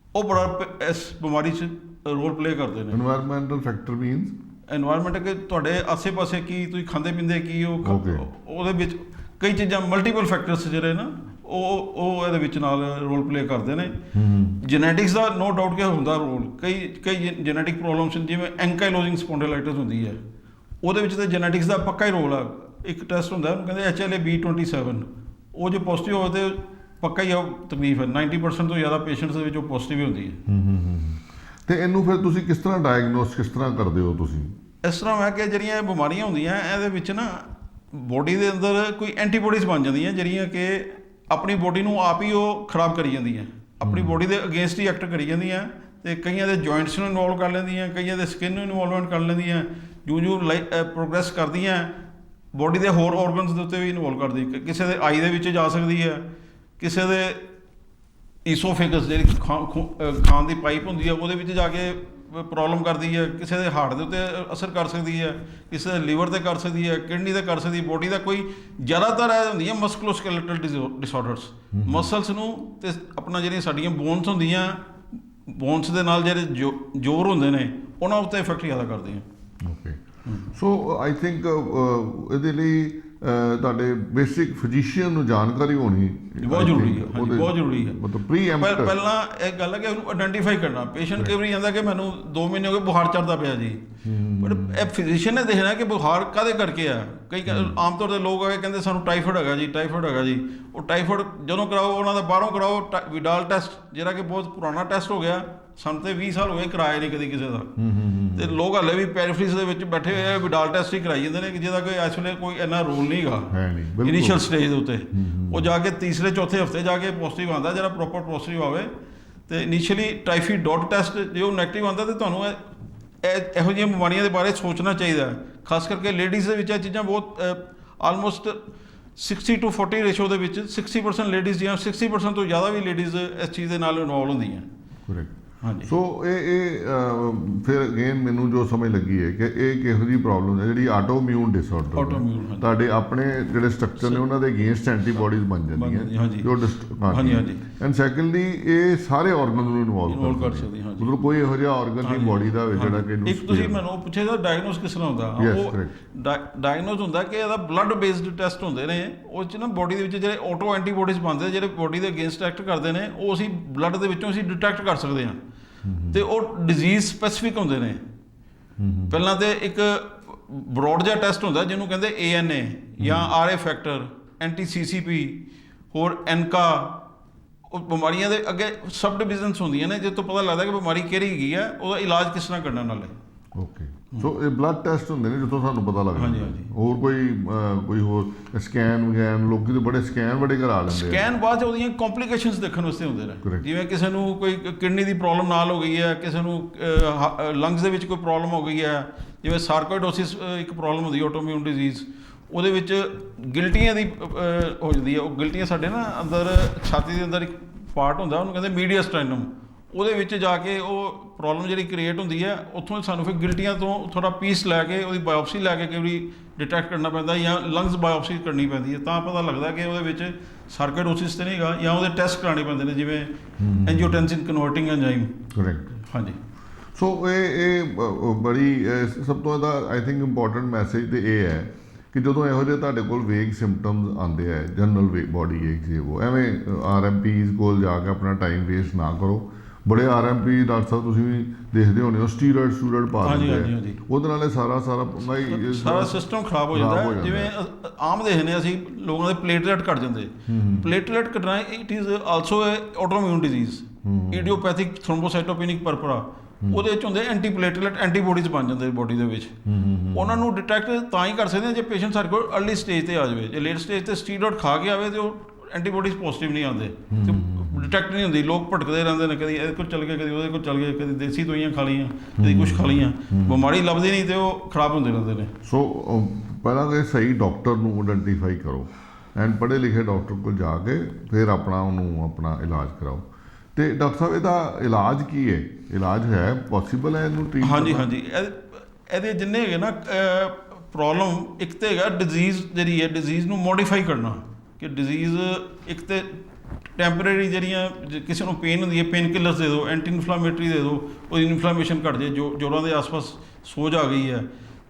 B: ਉਹ ਬੜਾ ਇਸ ਬਿਮਾਰੀ 'ਚ ਰੋਲ ਪਲੇ ਕਰਦੇ ਨੇ।
A: এনवायरमेंटल ਫੈਕਟਰ ਮੀਨਸ
B: ਐਨਵਾਇਰਨਮੈਂਟ ਕਿ ਤੁਹਾਡੇ ਆਸੇ-ਪਾਸੇ ਕੀ ਤੁਸੀਂ ਖਾਂਦੇ ਪੀਂਦੇ ਕੀ
A: Okay.
B: ਉਹਦੇ ਵਿੱਚ ਕਈ ਚੀਜ਼ਾਂ ਮਲਟੀਪਲ ਫੈਕਟਰਸ ਜਿਹੜੇ ਨਾ ਉਹ ਇਹਦੇ ਵਿੱਚ ਨਾਲ ਰੋਲ ਪਲੇ ਕਰਦੇ ਨੇ। ਜੈਨੇਟਿਕਸ ਦਾ ਨੋ ਡਾਊਟ ਕਿ ਹੁੰਦਾ ਰੋਲ, ਕਈ ਜੈਨੇਟਿਕ ਪ੍ਰੋਬਲਮਸ ਜਿਵੇਂ ਐਂਕਾਈਲੋਜ਼ਿੰਗ ਸਪੌਂਡਲਾਈਟਿਸ ਹੁੰਦੀ ਹੈ, ਉਹਦੇ ਵਿੱਚ ਤਾਂ ਜੈਨੇਟਿਕਸ ਦਾ ਪੱਕਾ ਹੀ ਰੋਲ ਆ। ਇੱਕ ਟੈਸਟ ਹੁੰਦਾ ਉਹਨੂੰ ਕਹਿੰਦੇ HLA-B27, ਉਹ ਜੇ ਪੋਜ਼ਿਟਿਵ ਹੋਵੇ ਤੇ ਪੱਕਾ ਹੀ ਉਹ ਤਕਲੀਫ ਹੈ। 90% ਤੋਂ ਜ਼ਿਆਦਾ ਪੇਸ਼ੈਂਟਸ ਦੇ ਵਿੱਚ ਉਹ ਪੋਜ਼ਿਟਿਵ ਹੀ ਹੁੰਦੀ ਹੈ।
A: ਤੇ ਇਹਨੂੰ ਫਿਰ ਤੁਸੀਂ ਕਿਸ ਤਰ੍ਹਾਂ ਡਾਇਗਨੋਸ ਕਿਸ ਤਰ੍ਹਾਂ ਕਰਦੇ ਹੋ ਤੁਸੀਂ?
B: ਇਸ ਤਰ੍ਹਾਂ ਹੈ ਕਿ ਜਿਹੜੀਆਂ ਇਹ ਬਿਮਾਰੀਆਂ ਹੁੰਦੀਆਂ ਇਹਦੇ ਵਿੱਚ ਨਾ ਬੋਡੀ ਦੇ ਅੰਦਰ ਕੋਈ ਐਂਟੀਬੋਡੀਜ਼ ਬਣ ਜਾਂਦੀਆਂ ਜਿਹੜੀਆਂ ਕਿ ਆਪਣੀ ਬੋਡੀ ਨੂੰ ਆਪ ਹੀ ਉਹ ਖਰਾਬ ਕਰੀ ਜਾਂਦੀਆਂ, ਆਪਣੀ ਬੋਡੀ ਦੇ ਅਗੇਂਸਟ ਹੀ ਐਕਟ ਕਰੀ ਜਾਂਦੀਆਂ, ਤੇ ਕਈਆਂ ਦੇ ਜੁਆਇੰਟਸ ਨੂੰ ਇਨਵੋਲਵ ਕਰ ਲੈਂਦੀਆਂ, ਕਈਆਂ ਦੇ ਸਕਿਨ ਨੂੰ ਇਨਵੋਲਵਮੈਂਟ ਕਰ ਲੈਂਦੀਆਂ, ਜੋ ਪ੍ਰੋਗਰੈਸ ਕਰਦੀਆਂ ਬੋਡੀ ਦੇ ਹੋਰ ਔਰਗਨਸ ਦੇ ਉੱਤੇ ਵੀ ਇਨਵੋਲਵ ਕਰਦੀ। ਕਿਸੇ ਦੇ ਆਈ ਦੇ ਵਿੱਚ ਜਾ ਸਕਦੀ ਹੈ, ਕਿਸੇ ਦੇ ਈਸੋਫੇਗਸ ਜਿਹੜੀ ਖਾਣ ਦੀ ਪਾਈਪ ਹੁੰਦੀ ਹੈ ਉਹਦੇ ਵਿੱਚ ਜਾ ਕੇ ਪ੍ਰੋਬਲਮ ਕਰਦੀ ਹੈ, ਕਿਸੇ ਦੇ ਹਾਰਟ ਦੇ ਉੱਤੇ ਅਸਰ ਕਰ ਸਕਦੀ ਹੈ, ਕਿਸੇ ਦੇ ਲੀਵਰ 'ਤੇ ਕਰ ਸਕਦੀ ਹੈ, ਕਿਡਨੀ 'ਤੇ ਕਰ ਸਕਦੀ ਹੈ। ਬੋਡੀ ਦਾ ਕੋਈ ਜ਼ਿਆਦਾਤਰ ਇਹ ਹੁੰਦੀਆਂ ਮਸਕੂਲੋਸਕੈਲੇਟਲ ਡਿਸਆਰਡਰਸ, ਮਸਲਸ ਨੂੰ ਤੇ ਆਪਣਾ ਜਿਹੜੀਆਂ ਸਾਡੀਆਂ ਬੋਨਸ ਹੁੰਦੀਆਂ, ਬੋਨਸ ਦੇ ਨਾਲ ਜਿਹੜੇ ਜੋੜ ਹੁੰਦੇ ਨੇ ਉਹਨਾਂ ਉੱਤੇ ਇਫੈਕਟ ਜ਼ਿਆਦਾ ਕਰਦੇ ਆ।
A: ਓਕੇ, ਸੋ ਆਈ ਥਿੰਕ ਇਹਦੇ ਲਈ ਤੁਹਾਡੇ ਬੇਸਿਕ ਫਿਜ਼ੀਸ਼ੀਅਨ ਨੂੰ ਜਾਣਕਾਰੀ ਹੋਣੀ
B: ਬਹੁਤ ਜ਼ਰੂਰੀ ਹੈ। ਹਾਂਜੀ, ਬਹੁਤ ਜ਼ਰੂਰੀ ਹੈ।
A: ਮਤਲਬ ਪ੍ਰੀਐਮਪਟ
B: ਪਹਿਲਾਂ ਇਹ ਗੱਲ ਹੈ ਕਿ ਉਹਨੂੰ ਆਇਡੈਂਟੀਫਾਈ ਕਰਨਾ। ਪੇਸ਼ੈਂਟ ਕਈ ਵਾਰੀ ਜਾਂਦਾ ਕਿ ਮੈਨੂੰ 2 ਮਹੀਨੇ ਹੋ ਗਏ ਬੁਖਾਰ ਚੜ੍ਹਦਾ ਪਿਆ ਜੀ, ਬਟ ਇਹ ਫਿਜ਼ੀਸ਼ੀਅਨ ਨੇ ਦੇਖਣਾ ਕਿ ਬੁਖਾਰ ਕਾਹਦੇ ਕਰਕੇ ਆ। ਕਈ ਆਮ ਤੌਰ 'ਤੇ ਲੋਕ ਆ ਕੇ ਕਹਿੰਦੇ ਸਾਨੂੰ ਟਾਈਫਾਇਡ ਹੈਗਾ ਜੀ, ਟਾਈਫਾਇਡ ਹੈਗਾ ਜੀ। ਉਹ ਟਾਈਫਾਇਡ ਜਦੋਂ ਕਰਾਓ ਉਹਨਾਂ ਦਾ ਬਾਹਰੋਂ ਕਰਾਓ ਵਿਡਾਲ ਟੈਸਟ, ਜਿਹੜਾ ਕਿ ਬਹੁਤ ਪੁਰਾਣਾ ਟੈਸਟ ਹੋ ਗਿਆ, ਸਾਨੂੰ ਤੇ 20 ਸਾਲ ਹੋ ਗਏ ਕਰਾਇਆ ਨਹੀਂ ਕਦੀ ਕਿਸੇ ਦਾ। ਤੇ ਲੋਕ ਹਾਲੇ ਵੀ ਪੈਰੀਫਰੀਜ਼ ਦੇ ਵਿੱਚ ਬੈਠੇ ਹੋਏ ਆ, ਵਿਡਾਲ ਟੈਸਟ ਹੀ ਕਰਾਈ ਜਾਂਦੇ ਨੇ ਕਿ ਜਿਹਦਾ ਕੋਈ ਇਸ ਵੇਲੇ ਕੋਈ ਇੰਨਾ ਰੋਲ ਨਹੀਂ ਹੈਗਾ ਇਨੀਸ਼ੀਅਲ ਸਟੇਜ ਦੇ ਉੱਤੇ। ਉਹ ਜਾ ਕੇ ਤੀਸਰੇ ਚੌਥੇ ਹਫਤੇ ਜਾ ਕੇ ਪੋਜ਼ੀਟਿਵ ਆਉਂਦਾ, ਜਿਹੜਾ ਪ੍ਰੋਪਰ ਪੋਜ਼ੀਟਿਵ ਆਵੇ। ਤੇ ਇਨੀਸ਼ੀਅਲੀ ਟਾਈਫਾਇਡ ਡੋਟ ਟੈਸਟ ਜੇ ਉਹ ਨੈਗੇਟਿਵ ਆਉਂਦਾ ਤੇ ਤੁਹਾਨੂੰ ਇਹੋ ਜਿਹੀਆਂ ਬਿਮਾਰੀਆਂ ਦੇ ਬਾਰੇ ਸੋਚਣਾ ਚਾਹੀਦਾ ਹੈ। ਖਾਸ ਕਰਕੇ ਲੇਡੀਜ਼ ਦੇ ਵਿੱਚ ਇਹ ਚੀਜ਼ਾਂ ਬਹੁਤ ਆਲਮੋਸਟ 60-40 ਰੇਸ਼ੋ ਦੇ ਵਿੱਚ 60% ਲੇਡੀਜ਼ ਜਾਂ 60% ਤੋਂ ਜ਼ਿਆਦਾ ਵੀ ਲੇਡੀਜ਼ ਇਸ ਚੀਜ਼ ਦੇ ਨਾਲ ਇਨਵੋਲਵ ਹੁੰਦੀਆਂ।
A: ਕਰੈਕਟ।
B: ਹਾਂਜੀ।
A: ਸੋ ਇਹ ਫਿਰ ਅਗੇਨ ਮੈਨੂੰ ਜੋ ਸਮਝ ਲੱਗੀ ਹੈ ਕਿ ਇਹ ਕਿਹੋ ਜਿਹੀ ਪ੍ਰੋਬਲਮ ਹੈ ਜਿਹੜੀ ਆਟੋਮਿਊਨ ਡਿਸਆਰਡਰ,
B: ਆਟੋਮਿਊਨ
A: ਤੁਹਾਡੇ ਆਪਣੇ ਜਿਹੜੇ ਸਟਰਕਚਰ ਨੇ ਉਹਨਾਂ ਦੇ ਅਗੇਂਸਟ ਐਂਟੀਬਾਡੀਜ਼ ਬਣ ਜਾਂਦੀਆਂ ਜੋ
B: ਹਾਂਜੀ।
A: ਐਂਡ ਸੈਕੰਡਲੀ ਇਹ ਸਾਰੇ ਆਰਗਨ ਨੂੰ ਇਨਵੋਲਵ
B: ਕਰ ਸਕਦੀ। ਹਾਂਜੀ,
A: ਮਤਲਬ ਕੋਈ ਇਹੋ ਜਿਹਾ ਆਰਗਨ ਨਹੀਂ ਬੋਡੀ ਦਾ ਜਿਹੜਾ ਕਿ
B: ਇੱਕ ਤੁਸੀਂ ਮੈਨੂੰ ਪੁੱਛਿਆ ਤਾਂ ਡਾਇਗਨੋਸ ਕਿਸ ਤਰ੍ਹਾਂ ਹੁੰਦਾ, ਉਹ ਡਾਇਗਨੋਸ ਹੁੰਦਾ ਕਿ ਇਹਦਾ ਬਲੱਡ ਬੇਸਡ ਟੈਸਟ ਹੁੰਦੇ ਨੇ। ਉਹ 'ਚ ਨਾ ਬੋਡੀ ਦੇ ਵਿੱਚ ਜਿਹੜੇ ਆਟੋ ਐਂਟੀਬਾਡੀਜ਼ ਬਣਦੇ ਜਿਹੜੇ ਬੋਡੀ ਦੇ ਅਗੇਂਸਟ ਐਕਟ ਕਰਦੇ ਨੇ, ਉਹ ਅਸੀਂ ਬਲੱਡ ਦੇ ਵਿੱਚੋਂ ਅਸੀਂ ਡਿਟੈਕਟ ਕਰ ਸਕਦੇ ਹਾਂ। ਤੇ ਉਹ ਡਿਜ਼ੀਜ਼ ਸਪੈਸੀਫਿਕ ਹੁੰਦੇ ਨੇ। ਪਹਿਲਾਂ ਤੇ ਇੱਕ ਬਰੋਡ ਜਿਹਾ ਟੈਸਟ ਹੁੰਦਾ ਜਿਹਨੂੰ ਕਹਿੰਦੇ ANA ਜਾਂ RA ਫੈਕਟਰ, NTCCP, ਹੋਰ ਐਨਕਾ। ਉਹ ਬਿਮਾਰੀਆਂ ਦੇ ਅੱਗੇ ਸਬ ਡਿਵੀਜ਼ਨਸ ਹੁੰਦੀਆਂ ਨੇ ਜਿਸ ਤੋਂ ਪਤਾ ਲੱਗਦਾ ਕਿ ਬਿਮਾਰੀ ਕਿਹੜੀ ਹੈਗੀ ਹੈ, ਉਹਦਾ ਇਲਾਜ ਕਿਸ ਤਰ੍ਹਾਂ ਕਰਨਾ ਨਾਲੇ।
A: ਓਕੇ, ਸੋ ਇਹ ਬਲੱਡ ਟੈਸਟ ਹੁੰਦੇ ਨੇ ਜਿੱਥੋਂ ਸਾਨੂੰ ਪਤਾ ਲੱਗਦਾ।
B: ਹਾਂਜੀ।
A: ਹੋਰ ਕੋਈ ਹੋਰ ਸਕੈਨ ਵਗੈਨ ਲੋਕੀ ਤਾਂ ਬੜੇ ਸਕੈਨ ਬੜੇ ਕਰਾ ਲੈਂਦੇ ਆ।
B: ਸਕੈਨ ਬਾਅਦ 'ਚ ਉਹਦੀਆਂ ਕੰਪਲੀਕੇਸ਼ਨਸ ਦੇਖਣ ਵਾਸਤੇ ਹੁੰਦੇ ਨੇ। ਜਿਵੇਂ ਕਿਸੇ ਨੂੰ ਕੋਈ ਕਿਡਨੀ ਦੀ ਪ੍ਰੋਬਲਮ ਨਾਲ ਹੋ ਗਈ ਹੈ, ਕਿਸੇ ਨੂੰ ਲੰਗਸ ਦੇ ਵਿੱਚ ਕੋਈ ਪ੍ਰੋਬਲਮ ਹੋ ਗਈ ਹੈ, ਜਿਵੇਂ ਸਾਰਕੋਇਡੋਸਿਸ ਇੱਕ ਪ੍ਰੋਬਲਮ ਹੁੰਦੀ ਆਟੋਮਿਊਨ ਡਿਜ਼ੀਜ਼, ਉਹਦੇ ਵਿੱਚ ਗਿਲਟੀਆਂ ਦੀ ਹੋ ਜਾਂਦੀ ਹੈ। ਉਹ ਗਿਲਟੀਆਂ ਸਾਡੇ ਨਾ ਅੰਦਰ ਛਾਤੀ ਦੇ ਅੰਦਰ ਇੱਕ ਪਾਰਟ ਹੁੰਦਾ, ਉਹਨੂੰ ਕਹਿੰਦੇ ਮੀਡੀਅਸਟਾਈਨਮ। ਉਹਦੇ ਵਿੱਚ ਜਾ ਕੇ ਉਹ ਪ੍ਰੋਬਲਮ ਜਿਹੜੀ ਕ੍ਰੀਏਟ ਹੁੰਦੀ ਹੈ, ਉੱਥੋਂ ਸਾਨੂੰ ਫਿਰ ਗਿਲਟੀਆਂ ਤੋਂ ਥੋੜ੍ਹਾ ਪੀਸ ਲੈ ਕੇ ਉਹਦੀ ਬਾਇਓਪਸੀ ਲੈ ਕੇ ਕਈ ਵਾਰੀ ਡਿਟੈਕਟ ਕਰਨਾ ਪੈਂਦਾ, ਜਾਂ ਲੰਗਸ ਬਾਇਓਪਸੀ ਕਰਨੀ ਪੈਂਦੀ ਹੈ, ਤਾਂ ਪਤਾ ਲੱਗਦਾ ਕਿ ਉਹਦੇ ਵਿੱਚ ਸਾਰਕੋਇਡੋਸਿਸ ਤਾਂ ਨਹੀਂ ਹੈਗਾ, ਜਾਂ ਉਹਦੇ ਟੈਸਟ ਕਰਾਉਣੇ ਪੈਂਦੇ ਨੇ ਜਿਵੇਂ ਐਂਜੀਓਟੈਂਸਿਨ ਕਨਵਰਟਿੰਗ ਐਂਜ਼ਾਈਮ।
A: ਕਰੈਕਟ।
B: ਹਾਂਜੀ।
A: ਸੋ ਇਹ ਬੜੀ ਸਭ ਤੋਂ ਇਹਦਾ ਆਈ ਥਿੰਕ ਇੰਪੋਰਟੈਂਟ ਮੈਸੇਜ ਤੇ ਇਹ ਹੈ ਕਿ ਜਦੋਂ ਇਹੋ ਜਿਹੇ ਤੁਹਾਡੇ ਕੋਲ ਵੇਗ ਸਿੰਪਟਮਸ ਆਉਂਦੇ ਆ, ਜਨਰਲ ਬੋਡੀ ਏਕ ਜੇ ਉਹ ਐਵੇਂ RMPs ਕੋਲ ਜਾ ਕੇ ਆਪਣਾ ਟਾਈਮ ਵੇਸਟ ਨਾ ਕਰੋ। ਬੜੇ RMP ਡਾਕਟਰ ਸਾਹਿਬ ਤੁਸੀਂ ਵੀ ਦੇਖਦੇ ਹੋਣੇ ਹੋ, ਸਟੀਰੋਇਡ ਪਾ ਦਿੰਦੇ ਆ, ਉਹਦੇ ਨਾਲ ਸਾਰਾ
B: ਸਿਸਟਮ ਖਰਾਬ ਹੋ ਜਾਂਦਾ। ਜਿਵੇਂ ਆਮ ਦੇਖਦੇ ਅਸੀਂ ਲੋਕਾਂ ਦੇ ਪਲੇਟਲੇਟ ਘਟ ਜਾਂਦੇ। ਪਲੇਟਲੇਟ ਘਟਣਾ it is also autoimmune disease, ਇਡੀਓਪੈਥਿਕ ਥ੍ਰੋਮਬੋਸਾਈਟੋਪੈਨਿਕ ਪਰਪਰਾ। ਉਹਦੇ ਵਿੱਚ ਹੁੰਦੇ ਐਂਟੀਪਲੇਟਲੇਟ ਐਂਟੀਬੋਡੀਜ਼ ਬਣ ਜਾਂਦੇ ਬੋਡੀ ਦੇ ਵਿੱਚ। ਉਹਨਾਂ ਨੂੰ ਡਿਟੈਕਟ ਤਾਂ ਹੀ ਕਰ ਸਕਦੇ ਹਾਂ ਜੇ ਪੇਸ਼ੈਂਟ ਸਾਡੇ ਕੋਲ ਅਰਲੀ ਸਟੇਜ ਤੇ ਆ ਜਾਵੇ। ਜੇ ਲੇਟ ਸਟੇਜ ਤੇ ਸਟੀਰੋਇਡ ਖਾ ਕੇ ਆਵੇ ਤੇ ਉਹ ਐਂਟੀਬੋਡੀਜ਼ ਪੋਜ਼ਿਟਿਵ ਨਹੀਂ ਆਉਂਦੇ, ਤੇ ਡਿਟੈਕਟ ਨਹੀਂ ਹੁੰਦੀ। ਲੋਕ ਭਟਕਦੇ ਰਹਿੰਦੇ ਨੇ, ਕਦੀ ਇਹਦੇ ਕੋਲ ਚੱਲ ਗਏ, ਕਦੀ ਉਹਦੇ ਕੋਲ ਚੱਲ ਗਏ, ਕਦੀ ਦੇਸੀ ਦਵਾਈਆਂ ਖਾ ਲਈਆਂ, ਕਦੀ ਕੁਛ ਖਾ ਲਈਆਂ, ਬਿਮਾਰੀ ਲੱਭਦੀ ਨਹੀਂ ਤੇ ਉਹ ਖਰਾਬ ਹੁੰਦੇ ਰਹਿੰਦੇ ਨੇ।
A: ਸੋ ਪਹਿਲਾਂ ਤਾਂ ਸਹੀ ਡਾਕਟਰ ਨੂੰ ਆਇਡੈਂਟੀਫਾਈ ਕਰੋ ਐਂਡ ਪੜ੍ਹੇ ਲਿਖੇ ਡਾਕਟਰ ਕੋਲ ਜਾ ਕੇ ਫਿਰ ਆਪਣਾ ਇਲਾਜ ਕਰਾਓ। ਤੇ ਡਾਕਟਰ ਸਾਹਿਬ ਇਹਦਾ ਇਲਾਜ ਕੀ ਹੈ? ਇਲਾਜ ਹੈ ਪੋਸੀਬਲ ਹੈ ਇਹਨੂੰ ਟ੍ਰੀਟ?
B: ਹਾਂਜੀ। ਇਹਦੇ ਜਿੰਨੇ ਹੈਗੇ ਨਾ ਪ੍ਰੋਬਲਮ, ਇੱਕ ਤਾਂ ਹੈਗਾ ਡਿਜ਼ੀਜ਼ ਜਿਹੜੀ ਹੈ, ਡਿਜ਼ੀਜ਼ ਨੂੰ ਮੋਡੀਫਾਈ ਕਰਨਾ, ਕਿ ਡਿਜ਼ੀਜ਼ ਇੱਕ ਤਾਂ ਟੈਂਪਰੇਰੀ ਜਿਹੜੀਆਂ ਕਿਸੇ ਨੂੰ ਪੇਨ ਹੁੰਦੀ ਹੈ, ਪੇਨ ਕਿਲਰਸ ਦੇ ਦਿਓ, ਐਂਟੀ ਇਨਫਲਾਮੇਟਰੀ ਦੇ ਦਿਓ, ਉਹਦੀ ਇਨਫਲਾਮੇਸ਼ਨ ਘੱਟ ਜਾਏ, ਜੋੜਾਂ ਦੇ ਆਸ-ਪਾਸ ਸੋਜ ਆ ਗਈ ਹੈ।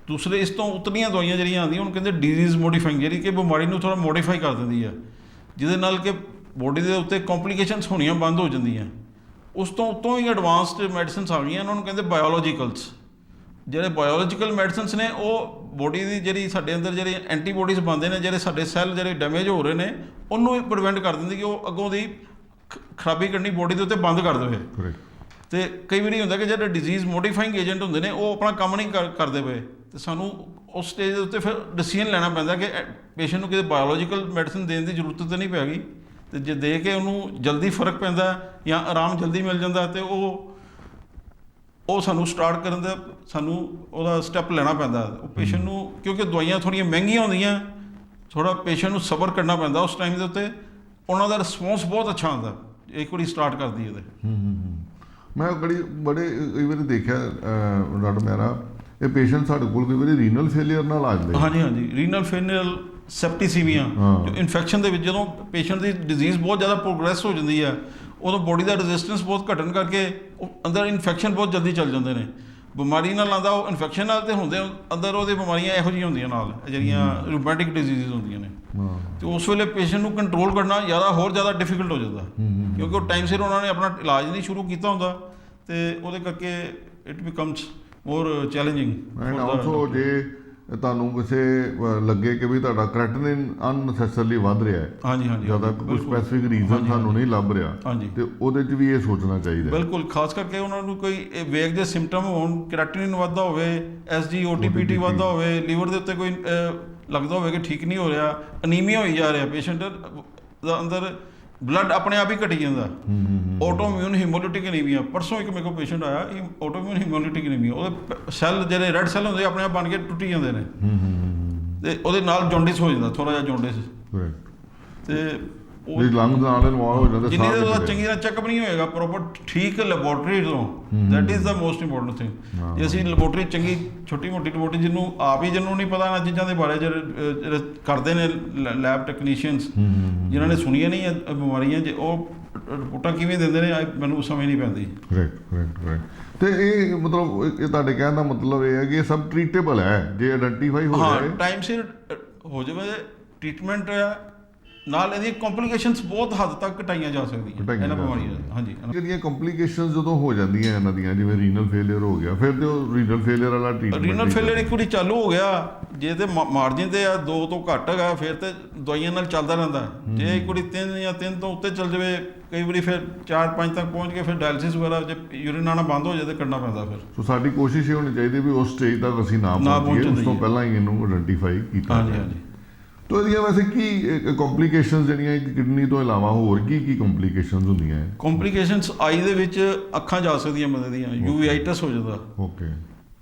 B: ਦੂਸਰੇ ਇਸ ਤੋਂ ਉਤਲੀਆਂ ਦਵਾਈਆਂ ਜਿਹੜੀਆਂ ਆਉਂਦੀਆਂ ਉਹਨੂੰ ਕਹਿੰਦੇ ਡਿਜ਼ੀਜ਼ ਮੋਡੀਫਾਈਂਗ, ਜਿਹੜੀ ਕਿ ਬਿਮਾਰੀ ਨੂੰ ਥੋੜ੍ਹਾ ਮੋਡੀਫਾਈ ਕਰ ਦਿੰਦੀ ਹੈ, ਜਿਹਦੇ ਨਾਲ ਕਿ ਬੋਡੀ ਦੇ ਉੱਤੇ ਕੰਪਲੀਕੇਸ਼ਨਸ ਹੋਣੀਆਂ ਬੰਦ ਹੋ ਜਾਂਦੀਆਂ। ਉਸ ਤੋਂ ਉੱਤੋਂ ਹੀ ਐਡਵਾਂਸਡ ਮੈਡੀਸਨਸ ਆ ਗਈਆਂ, ਉਹਨਾਂ ਨੂੰ ਕਹਿੰਦੇ ਬਾਇਓਲੋਜੀਕਲਸ। ਜਿਹੜੇ ਬਾਇਓਲੋਜੀਕਲ ਮੈਡੀਸਨਸ ਨੇ ਉਹ ਬੋਡੀ ਦੀ ਜਿਹੜੀ ਸਾਡੇ ਅੰਦਰ ਜਿਹੜੇ ਐਂਟੀਬੋਡੀਜ਼ ਬਣਦੇ ਨੇ, ਜਿਹੜੇ ਸਾਡੇ ਸੈੱਲ ਜਿਹੜੇ ਡੈਮੇਜ ਹੋ ਰਹੇ ਨੇ ਉਹਨੂੰ ਹੀ ਪ੍ਰੀਵੈਂਟ ਕਰ ਦਿੰਦੀ, ਕਿ ਉਹ ਅੱਗੋਂ ਦੀ ਖਰਾਬੀ ਕਰਨੀ ਬੋਡੀ ਦੇ ਉੱਤੇ ਬੰਦ ਕਰ ਦੇਵੇ। ਅਤੇ ਕਈ ਵਾਰੀ ਹੁੰਦਾ ਕਿ ਜਿਹੜੇ ਡਿਜ਼ੀਜ਼ ਮੋਡੀਫਾਈਂਗ ਏਜੰਟ ਹੁੰਦੇ ਨੇ ਉਹ ਆਪਣਾ ਕੰਮ ਨਹੀਂ ਕਰਦੇ ਪਏ, ਅਤੇ ਸਾਨੂੰ ਉਸ ਸਟੇਜ ਦੇ ਉੱਤੇ ਫਿਰ ਡਿਸੀਜਨ ਲੈਣਾ ਪੈਂਦਾ ਕਿ ਪੇਸ਼ੈਂਟ ਨੂੰ ਕਿਤੇ ਬਾਇਓਲੋਜੀਕਲ ਮੈਡੀਸਨ ਦੇਣ ਦੀ ਜ਼ਰੂਰਤ ਤਾਂ ਨਹੀਂ ਪੈ ਗਈ, ਅਤੇ ਜੇ ਦੇ ਕੇ ਉਹਨੂੰ ਜਲਦੀ ਫਰਕ ਪੈਂਦਾ ਜਾਂ ਆਰਾਮ ਜਲਦੀ ਮਿਲ ਜਾਂਦਾ, ਅਤੇ ਉਹ ਸਾਨੂੰ ਸਟਾਰਟ ਕਰਨ ਦਾ ਸਾਨੂੰ ਉਹਦਾ ਸਟੈਪ ਲੈਣਾ ਪੈਂਦਾ। ਉਹ ਪੇਸ਼ੈਂਟ ਨੂੰ, ਕਿਉਂਕਿ ਦਵਾਈਆਂ ਥੋੜ੍ਹੀਆਂ ਮਹਿੰਗੀਆਂ ਹੁੰਦੀਆਂ, ਥੋੜ੍ਹਾ ਪੇਸ਼ੈਂਟ ਨੂੰ ਸਬਰ ਕਰਨਾ ਪੈਂਦਾ ਉਸ ਟਾਈਮ ਦੇ ਉੱਤੇ। ਉਹਨਾਂ ਦਾ ਰਿਸਪੌਂਸ ਬਹੁਤ ਅੱਛਾ ਹੁੰਦਾ ਇੱਕ ਵਾਰੀ ਸਟਾਰਟ ਕਰਦੀ ਉਹਦੇ।
A: ਮੈਂ ਬੜੇ ਕਈ ਵਾਰੀ ਦੇਖਿਆ ਡਾਕਟਰ ਮਹਿਰਾ, ਇਹ ਪੇਸ਼ੈਂਟ ਸਾਡੇ ਕੋਲ ਕਈ ਵਾਰੀ ਰੀਨਲ ਫੇਲੀਅਰ ਨਾਲ ਆ ਜਾਂਦੇ।
B: ਹਾਂਜੀ, ਰੀਨਲ ਫੇਲੀਅਰ, ਸੈਪਟੀਸੀਮੀਆ, ਜੋ ਇਨਫੈਕਸ਼ਨ ਦੇ ਵਿੱਚ ਜਦੋਂ ਪੇਸ਼ੈਂਟ ਦੀ ਡਿਜ਼ੀਜ਼ ਬਹੁਤ ਜ਼ਿਆਦਾ ਪ੍ਰੋਗਰੈਸ ਹੋ ਜਾਂਦੀ ਹੈ, ਉਦੋਂ ਬੋਡੀ ਦਾ ਰੈਜ਼ਿਸਟੈਂਸ ਬਹੁਤ ਘਟਣ ਕਰਕੇ ਅੰਦਰ ਇਨਫੈਕਸ਼ਨ ਬਹੁਤ ਜਲਦੀ ਚੱਲ ਜਾਂਦੇ ਨੇ। ਬਿਮਾਰੀ ਨਾਲ ਆਉਂਦਾ ਉਹ ਇਨਫੈਕਸ਼ਨ ਨਾਲ, ਤੇ ਹੁੰਦੇ ਅੰਦਰ ਉਹਦੇ ਬਿਮਾਰੀਆਂ ਇਹੋ ਜਿਹੀਆਂ ਹੁੰਦੀਆਂ ਨਾਲ, ਜਿਹੜੀਆਂ ਰੂਮੈਟਿਕ ਡਿਜ਼ੀਜ਼ ਹੁੰਦੀਆਂ ਨੇ। ਅਤੇ ਉਸ ਵੇਲੇ ਪੇਸ਼ੈਂਟ ਨੂੰ ਕੰਟਰੋਲ ਕਰਨਾ ਹੋਰ ਜ਼ਿਆਦਾ ਡਿਫੀਕਲਟ ਹੋ ਜਾਂਦਾ, ਕਿਉਂਕਿ ਉਹ ਟਾਈਮ ਸਿਰ ਉਹਨਾਂ ਨੇ ਆਪਣਾ ਇਲਾਜ ਨਹੀਂ ਸ਼ੁਰੂ ਕੀਤਾ ਹੁੰਦਾ, ਅਤੇ ਉਹਦੇ ਕਰਕੇ it becomes more challenging.
A: And also ਜੇ ਤੁਹਾਨੂੰ ਕਿਸੇ ਲੱਗੇ ਕਿ ਵੀ ਤੁਹਾਡਾ ਕ੍ਰੈਟਿਨਿਨ ਅਨਨੈਸੈਸਰਲੀ ਵੱਧ ਰਿਹਾ ਹੈ,
B: ਹਾਂਜੀ,
A: ਜ਼ਿਆਦਾ ਕੋਈ ਸਪੈਸੀਫਿਕ ਰੀਜ਼ਨ ਸਾਨੂੰ ਨਹੀਂ ਲੱਭ ਰਿਹਾ, ਤੇ ਉਹਦੇ 'ਚ ਵੀ ਇਹ ਸੋਚਣਾ ਚਾਹੀਦਾ।
B: ਬਿਲਕੁਲ, ਖਾਸ ਕਰਕੇ ਉਹਨਾਂ ਨੂੰ ਕੋਈ ਵੇਖਦੇ ਸਿੰਪਟਮ ਹੋਣ, ਕ੍ਰੈਟਿਨਿਨ ਵੱਧਦਾ ਹੋਵੇ, SGOTPT ਵੱਧਦਾ ਹੋਵੇ, ਲੀਵਰ ਦੇ ਉੱਤੇ ਕੋਈ ਲੱਗਦਾ ਹੋਵੇ ਕਿ ਠੀਕ ਨਹੀਂ ਹੋ ਰਿਹਾ, ਅਨੀਮੀਆ ਹੋਈ ਜਾ ਰਿਹਾ, ਪੇਸ਼ੈਂਟ ਦਾ ਅੰਦਰ ਬਲੱਡ ਆਪਣੇ ਆਪ ਹੀ ਘਟੀ ਜਾਂਦਾ, ਆਟੋਇਮਿਊਨ ਹੀਮੋਲਿਟਿਕ ਅਨੀਮੀਆ। ਪਰਸੋਂ ਇੱਕ ਮੇਰੇ ਕੋਲ ਪੇਸ਼ੈਂਟ ਆਇਆ, ਆਟੋਇਮਿਊਨ ਹੀਮੋਲਿਟਿਕ ਅਨੀਮੀਆ, ਉਹਦੇ ਸੈੱਲ ਜਿਹੜੇ ਰੈੱਡ ਸੈੱਲ ਹੁੰਦੇ ਆਪਣੇ ਆਪ ਬਣ ਕੇ ਟੁੱਟੀ ਜਾਂਦੇ ਨੇ, ਅਤੇ ਉਹਦੇ ਨਾਲ ਜੌਂਡਿਸ ਹੋ ਜਾਂਦਾ, ਥੋੜ੍ਹਾ ਜਿਹਾ ਜੌਂਡਿਸ, ਅਤੇ ਉਹ
A: ਲੰਗ ਨਾਲ ਇਨਵੋਲਵ ਹੋ ਜਾਂਦਾ।
B: ਜਿੰਨੀ ਦੇਰ ਉਹਦਾ ਚੰਗੀ ਤਰ੍ਹਾਂ ਚੈੱਕਅਪ ਨਹੀਂ ਹੋਏਗਾ ਪ੍ਰੋਪਰ ਠੀਕ ਲੈਬੋਰਟਰੀ ਤੋਂ, that is the most important thing. ਜੇ ਅਸੀਂ ਲੈਬੋਰਟਰੀ ਚੰਗੀ ਛੋਟੀ ਮੋਟੀ ਲੈਬੋਰਟਰੀ ਜਿਹਨੂੰ ਜਿਹਨੂੰ ਨਹੀਂ ਪਤਾ ਇਹਨਾਂ ਚੀਜ਼ਾਂ ਦੇ ਬਾਰੇ, ਜਿਹੜੇ ਕਰਦੇ ਨੇ ਲੈਬ ਟੈਕਨੀਸ਼ੀਅਨਸ, ਜਿਨ੍ਹਾਂ ਨੇ ਸੁਣੀਆਂ ਨਹੀਂ ਬਿਮਾਰੀਆਂ, ਜੇ ਉਹ ਰਿਪੋਰਟਾਂ ਕਿਵੇਂ ਦਿੰਦੇ ਨੇ ਮੈਨੂੰ ਸਮਝ ਨਹੀਂ ਪੈਂਦੀ।
A: ਰਾਈਟ। ਅਤੇ ਇਹ ਮਤਲਬ ਇਹ ਤੁਹਾਡੇ ਕਹਿਣ ਦਾ ਮਤਲਬ ਇਹ ਹੈ ਕਿ ਇਹ ਸਭ ਟਰੀਟੇਬਲ ਹੈ ਜੇ ਆਇਡੈਂਟੀਫਾਈ ਹੋ ਜਾਏ,
B: ਟਾਈਮ ਸਿਰ ਹੋ ਜਾਵੇ ਟਰੀਟਮੈਂਟ, ਨਾਲ ਇਹਦੀਆਂ ਕੰਪਲੀਕੇਸ਼ਨਸ ਬਹੁਤ ਹੱਦ ਤੱਕ ਘਟਾਈਆਂ ਜਾ ਸਕਦੀਆਂ ਇਹਨਾਂ ਬਿਮਾਰੀਆਂ। ਹਾਂਜੀ,
A: ਜਿਹੜੀਆਂ ਕੰਪਲੀਕੇਸ਼ਨਸ ਜਦੋਂ ਹੋ ਜਾਂਦੀਆਂ ਇਹਨਾਂ ਦੀਆਂ, ਜਿਵੇਂ ਰੀਨਲ ਫੇਲੀਅਰ ਹੋ ਗਿਆ, ਫਿਰ ਤੇ ਉਹ ਰੀਨਲ ਫੇਲੀਅਰ ਵਾਲਾ ਟ੍ਰੀਟਮੈਂਟ,
B: ਰੀਨਲ ਫੇਲੀਅਰ ਇੱਕ ਵਾਰੀ ਚਾਲੂ ਹੋ ਗਿਆ, ਜੇ ਤੇ ਮਾਰਜਿਨ ਤੇ 2 ਤੋਂ ਘੱਟ ਹੈਗਾ, ਫਿਰ ਤੇ ਦਵਾਈਆਂ ਨਾਲ ਚੱਲਦਾ ਰਹਿੰਦਾ। ਜੇ ਇੱਕ ਵਾਰੀ 3 ਜਾਂ 3 ਤੋਂ ਉੱਤੇ ਚੱਲ ਜਾਵੇ, ਕਈ ਵਾਰੀ ਫਿਰ 4-5 ਤੱਕ ਪਹੁੰਚ ਕੇ ਫਿਰ ਡਾਇਲਿਸਿਸ ਵਗੈਰਾ, ਜੇ ਯੂਰਿਨ ਆਉਣਾ ਬੰਦ ਹੋ ਜਾਏ ਤਾਂ ਕਰਨਾ ਪੈਂਦਾ ਫਿਰ।
A: ਸੋ ਸਾਡੀ ਕੋਸ਼ਿਸ਼ ਇਹ ਹੋਣੀ ਚਾਹੀਦੀ ਵੀ ਉਸ ਸਟੇਜ ਤੱਕ ਅਸੀਂ ਨਾ ਪਹੁੰਚੀਏ, ਉਸ ਤੋਂ ਪਹਿਲਾਂ ਹੀ ਇਹਨੂੰ ਆਇਡੈਂਟੀਫਾਈ ਕੀਤਾ ਜਾਏ। ਹਾਂਜੀ। ਤੋ ਇਹਦੀਆਂ ਵੈਸੇ ਕੀ ਕੰਪਲੀਕੇਸ਼ਨਸ ਜਿਹੜੀਆਂ ਕਿਡਨੀ ਤੋਂ ਇਲਾਵਾ ਹੋਰ ਕੀ ਕੰਪਲੀਕੇਸ਼ਨਸ ਹੁੰਦੀਆਂ ਹੈ?
B: ਕੰਪਲੀਕੇਸ਼ਨਸ ਆਈ ਦੇ ਵਿੱਚ ਅੱਖਾਂ ਜਾ ਸਕਦੀਆਂ ਬੰਦੇ ਦੀਆਂ, ਯੂਵੀਆਈਟਸ ਹੋ ਜਾਂਦਾ,
A: ਓਕੇ,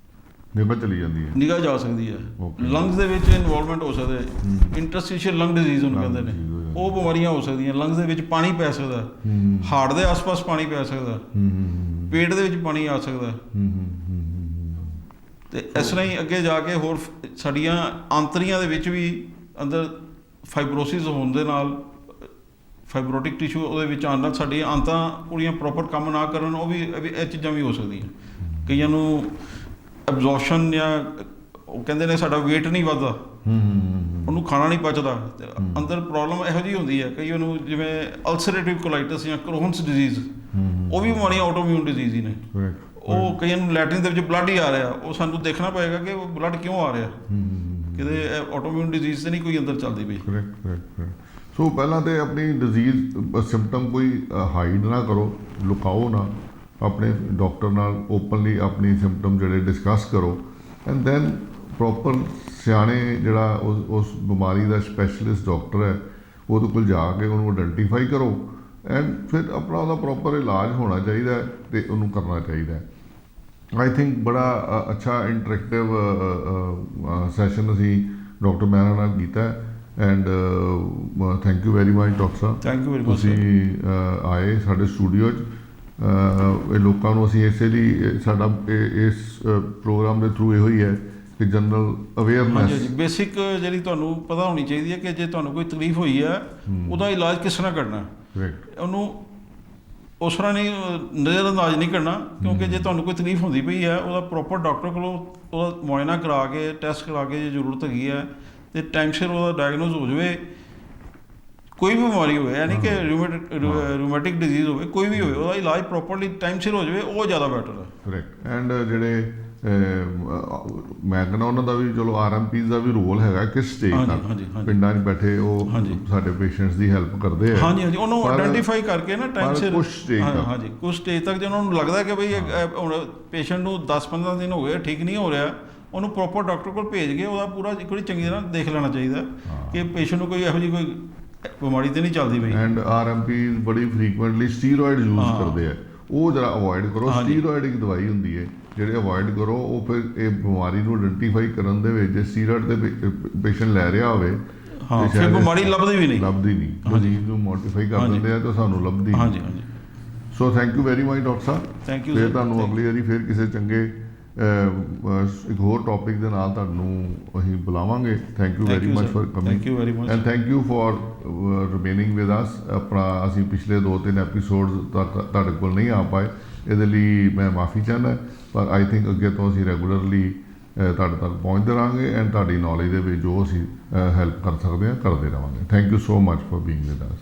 A: ਨਿਗਾਹ ਚਲੀ ਜਾਂਦੀ ਹੈ,
B: ਨਿਗਾਹ ਜਾ ਸਕਦੀ ਹੈ। ਲੰਗਸ ਦੇ ਵਿੱਚ ਇਨਵੋਲਵਮੈਂਟ ਹੋ ਸਕਦਾ, ਇੰਟਰਸਟੀਸ਼ੀਅਲ ਲੰਗ ਡਿਜ਼ੀਜ਼ ਉਹਨੂੰ ਕਹਿੰਦੇ ਨੇ, ਉਹ ਬਿਮਾਰੀਆਂ ਹੋ ਸਕਦੀਆਂ। ਲੰਗਸ ਦੇ ਵਿੱਚ ਪਾਣੀ ਪੈ ਸਕਦਾ, ਹਾਰਟ ਦੇ ਆਸ-ਪਾਸ ਪਾਣੀ ਪੈ ਸਕਦਾ, ਪੇਟ ਦੇ ਵਿੱਚ ਪਾਣੀ ਆ ਸਕਦਾ, ਅਤੇ ਇਸ ਤਰ੍ਹਾਂ ਹੀ ਅੱਗੇ ਜਾ ਕੇ ਹੋਰ ਸਾਡੀਆਂ ਆਂਤੜੀਆਂ ਦੇ ਵਿੱਚ ਵੀ ਅੰਦਰ ਫਾਈਬਰੋਸਿਸ ਹੋਣ ਦੇ ਨਾਲ, ਫਾਈਬਰੋਟਿਕ ਟਿਸ਼ੂ ਉਹਦੇ ਵਿੱਚ ਆਉਣ ਨਾਲ ਸਾਡੀਆਂ ਆਂਤਾਂ ਪੂਰੀਆਂ ਪ੍ਰੋਪਰ ਕੰਮ ਨਾ ਕਰਨ, ਉਹ ਵੀ ਇਹ ਚੀਜ਼ਾਂ ਵੀ ਹੋ ਸਕਦੀਆਂ। ਕਈਆਂ ਨੂੰ ਐਬਜ਼ੋਰਪਸ਼ਨ, ਜਾਂ ਉਹ ਕਹਿੰਦੇ ਨੇ ਸਾਡਾ ਵੇਟ ਨਹੀਂ ਵੱਧਦਾ, ਉਹਨੂੰ ਖਾਣਾ ਨਹੀਂ ਪਚਦਾ, ਅਤੇ ਅੰਦਰ ਪ੍ਰੋਬਲਮ ਇਹੋ ਜਿਹੀ ਹੁੰਦੀ ਹੈ। ਕਈਆਂ ਨੂੰ ਜਿਵੇਂ ਅਲਸਰੇਟਿਵ ਕੋਲਾਈਟਸ ਜਾਂ ਕਰੋਨਸ ਡਿਜ਼ੀਜ਼, ਉਹ ਵੀ ਬਿਮਾਰੀਆਂ ਆਟੋਇਮਿਊਨ ਡਿਜ਼ੀਜ਼ ਹੀ ਨੇ। ਉਹ ਕਈਆਂ ਨੂੰ ਲੈਟਰਿਨ ਦੇ ਵਿੱਚ ਬਲੱਡ ਹੀ ਆ ਰਿਹਾ, ਉਹ ਸਾਨੂੰ ਦੇਖਣਾ ਪਏਗਾ ਕਿ ਉਹ ਬਲੱਡ ਕਿਉਂ ਆ ਰਿਹਾ, ਕਿਤੇ ਆਟੋਇਮਿਊਨ ਡਿਜ਼ੀਜ਼ ਤੇ ਨਹੀਂ ਕੋਈ ਅੰਦਰ ਚੱਲਦੀ ਪਈ।
A: ਕਰੈਕਟ। ਸੋ ਪਹਿਲਾਂ ਤਾਂ ਆਪਣੀ ਡਿਜ਼ੀਜ਼ ਸਿੰਪਟਮ ਕੋਈ ਹਾਈਡ ਨਾ ਕਰੋ, ਲੁਕਾਓ ਨਾ, ਆਪਣੇ ਡਾਕਟਰ ਨਾਲ ਓਪਨਲੀ ਆਪਣੀ ਸਿੰਪਟਮ ਜਿਹੜੇ ਡਿਸਕਸ ਕਰੋ, ਐਂਡ ਦੈਨ ਪ੍ਰੋਪਰ ਸਿਆਣੇ ਜਿਹੜਾ ਉਸ ਬਿਮਾਰੀ ਦਾ ਸਪੈਸ਼ਲਿਸਟ ਡਾਕਟਰ ਹੈ ਉਹਦੇ ਕੋਲ ਜਾ ਕੇ ਉਹਨੂੰ ਆਇਡੈਂਟੀਫਾਈ ਕਰੋ, ਐਂਡ ਫਿਰ ਆਪਣਾ ਉਹਦਾ ਪ੍ਰੋਪਰ ਇਲਾਜ ਹੋਣਾ ਚਾਹੀਦਾ ਅਤੇ ਉਹਨੂੰ ਕਰਨਾ ਚਾਹੀਦਾ ਹੈ। ਆਈ ਥਿੰਕ ਬੜਾ ਅੱਛਾ ਇੰਟਰੈਕਟਿਵ ਸੈਸ਼ਨ ਅਸੀਂ ਡਾਕਟਰ ਮਹਿਰਾ ਨਾਲ ਕੀਤਾ, and thank you very much doctor Sahib,
B: thank you very much.
A: ਤੁਸੀਂ ਆਏ ਸਾਡੇ ਸਟੂਡੀਓ 'ਚ, ਇਹ ਲੋਕਾਂ ਨੂੰ ਅਸੀਂ ਇਸੇ ਲਈ ਸਾਡਾ ਇਸ ਪ੍ਰੋਗਰਾਮ ਦੇ ਥਰੂ ਇਹੋ ਹੀ ਹੈ ਕਿ ਜਨਰਲ
B: ਹਾਂਜੀ
A: ਅਵੇਅਰਨੈਸ।
B: ਹਾਂਜੀ, ਬੇਸਿਕ ਜਿਹੜੀ ਤੁਹਾਨੂੰ ਪਤਾ ਹੋਣੀ ਚਾਹੀਦੀ ਹੈ ਕਿ ਜੇ ਤੁਹਾਨੂੰ ਕੋਈ ਤਕਲੀਫ ਹੋਈ ਹੈ ਉਹਦਾ ਇਲਾਜ ਕਿਸ ਤਰ੍ਹਾਂ ਕਰਨਾ,
A: ਕਰੈਕਟ।
B: ਉਹਨੂੰ ਉਸ ਤਰ੍ਹਾਂ ਨਹੀਂ ਨਜ਼ਰਅੰਦਾਜ਼ ਨਹੀਂ ਕਰਨਾ, ਕਿਉਂਕਿ ਜੇ ਤੁਹਾਨੂੰ ਕੋਈ ਤਕਲੀਫ ਹੁੰਦੀ ਪਈ ਹੈ ਉਹਦਾ ਪ੍ਰੋਪਰ ਡਾਕਟਰ ਕੋਲੋਂ ਉਹਦਾ ਮੁਆਇਨਾ ਕਰਾ ਕੇ ਟੈਸਟ ਕਰਾ ਕੇ ਜੇ ਜ਼ਰੂਰਤ ਹੈਗੀ ਹੈ ਤੇ ਟਾਈਮ ਸਿਰ ਉਹਦਾ ਡਾਇਗਨੋਜ਼ ਹੋ ਜਾਵੇ। ਕੋਈ ਵੀ ਬਿਮਾਰੀ ਹੋਵੇ, ਯਾਨੀ ਕਿ ਰੂਮੈਟਿਕ ਡਿਜ਼ੀਜ਼ ਹੋਵੇ, ਕੋਈ ਵੀ ਹੋਵੇ, ਉਹਦਾ ਇਲਾਜ ਪ੍ਰੋਪਰਲੀ ਟਾਈਮ ਸਿਰ ਹੋ ਜਾਵੇ, ਉਹ ਜ਼ਿਆਦਾ ਬੈਟਰ ਹੈ।
A: ਕਰੈਕਟ। ਐਂਡ ਜਿਹੜੇ ਮੈਂ ਕਹਿੰਦਾ ਉਹਨਾਂ ਦਾ ਵੀ ਚਲੋ RMPs ਦਾ ਵੀ ਰੋਲ ਹੈਗਾ ਕਿਸ ਸਟੇਜ
B: ਹਾਂਜੀ,
A: ਤੱਕ
B: ਹਾਂਜੀ, ਹਾਂਜੀ।
A: ਪਿੰਡਾਂ 'ਚ ਬੈਠੇ ਉਹ
B: ਹਾਂਜੀ।
A: ਸਾਡੇ ਪੇਸ਼ੈਂਟਸ ਦੀ ਹੈਲਪ ਕਰਦੇ ਆ।
B: ਹਾਂਜੀ ਹਾਂਜੀ, ਉਹਨੂੰ
A: ਪਰ-
B: ਆਇਡੈਂਟੀਫਾਈ ਕਰਕੇ ਨਾ ਟਾਈਮ
A: ਪਰ
B: ਸਿਰ
A: ਕੁਛ stage ਤੱਕ।
B: ਹਾਂਜੀ, ਕੁਝ ਸਟੇਜ ਤੱਕ ਜੇ ਉਹਨਾਂ ਨੂੰ ਲੱਗਦਾ ਕਿ ਬਈ ਹੁਣ ਪੇਸ਼ੈਂਟ ਨੂੰ 10-15 ਦਿਨ ਹੋ ਗਏ ਠੀਕ ਨਹੀਂ ਹੋ ਰਿਹਾ, ਉਹਨੂੰ ਪ੍ਰੋਪਰ ਡਾਕਟਰ ਕੋਲ ਭੇਜ ਕੇ ਉਹਦਾ ਪੂਰਾ ਇੱਕ ਵਾਰੀ ਚੰਗੀ ਤਰ੍ਹਾਂ ਦੇਖ ਲੈਣਾ ਚਾਹੀਦਾ ਕਿ ਪੇਸ਼ੈਂਟ ਨੂੰ ਕੋਈ ਇਹੋ ਜਿਹੀ ਕੋਈ ਬਿਮਾਰੀ ਤੇ ਨਹੀਂ ਚੱਲਦੀ ਪਈ।
A: ਐਂਡ RMPs ਬੜੀ ਫ੍ਰੀਕੁਐਂਟਲੀ ਸਟੀਰੋਇਡ ਯੂਜ਼ ਕਰਦੇ ਆ, ਉਹ ਜਰਾ ਅਵੋਇਡ ਕਰੋ।
B: ਹਾਂਜੀ।
A: ਸਟੀਰੋਇਡ ਇੱਕ ਦਵਾਈ ਹੁੰਦੀ ਹੈ ਜਿਹੜੇ ਅਵੋਇਡ ਕਰੋ। ਉਹ ਫਿਰ ਇਹ ਬਿਮਾਰੀ ਨੂੰ ਆਇਡੈਂਟੀਫਾਈ ਕਰਨ ਦੇ ਵਿੱਚ ਜੇ ਸਟੀਰੋਇਡ ਦੇ ਪੇਸ਼ੈਂਟ ਲੈ ਰਿਹਾ ਹੋਵੇ
B: ਹਾਂ,
A: ਤੇ
B: ਫਿਰ
A: ਸ਼ਾਇਦ
B: ਬਿਮਾਰੀ ਲੱਭਦੀ ਵੀ ਨਹੀਂ।
A: ਲੱਭਦੀ ਨਹੀਂ, ਡਿਜ਼ੀਜ਼ ਨੂੰ ਮੋਡੀਫਾਈ ਕਰ
B: ਹਾਂਜੀ।
A: ਦਿੰਦੇ ਆ ਤਾਂ ਸਾਨੂੰ ਲੱਭਦੀ ਨਹੀਂ।
B: ਹਾਂਜੀ ਹਾਂਜੀ,
A: so thank you very much doctor Sahib.
B: Thank you
A: ਫਿਰ
B: ਸਰ।
A: ਤੁਹਾਨੂੰ ਅਗਲੀ ਵਾਰੀ ਫਿਰ ਕਿਸੇ ਚੰਗੇ ਇੱਕ ਹੋਰ ਟੌਪਿਕ ਦੇ ਨਾਲ ਤੁਹਾਨੂੰ ਅਸੀਂ ਬੁਲਾਵਾਂਗੇ। Thank you very much for coming
B: thank you very much
A: and thank you for remaining with us. ਆਪਣਾ ਅਸੀਂ ਪਿਛਲੇ 2-3 ਐਪੀਸੋਡਸ ਤੱਕ ਤੁਹਾਡੇ ਕੋਲ ਨਹੀਂ ਆ ਪਾਏ, ਇਹਦੇ ਲਈ ਮੈਂ ਮਾਫੀ ਚਾਹੁੰਦਾ, ਪਰ ਆਈ ਥਿੰਕ ਅੱਗੇ ਤੋਂ ਅਸੀਂ ਰੈਗੂਲਰਲੀ ਤੁਹਾਡੇ ਤੱਕ ਪਹੁੰਚਦੇ ਰਹਾਂਗੇ ਐਂਡ ਤੁਹਾਡੀ ਨੌਲੇਜ ਦੇ ਵਿੱਚ ਜੋ ਅਸੀਂ ਹੈਲਪ ਕਰ ਸਕਦੇ ਹਾਂ ਕਰਦੇ ਰਹਾਂਗੇ। Thank you so much for being with us.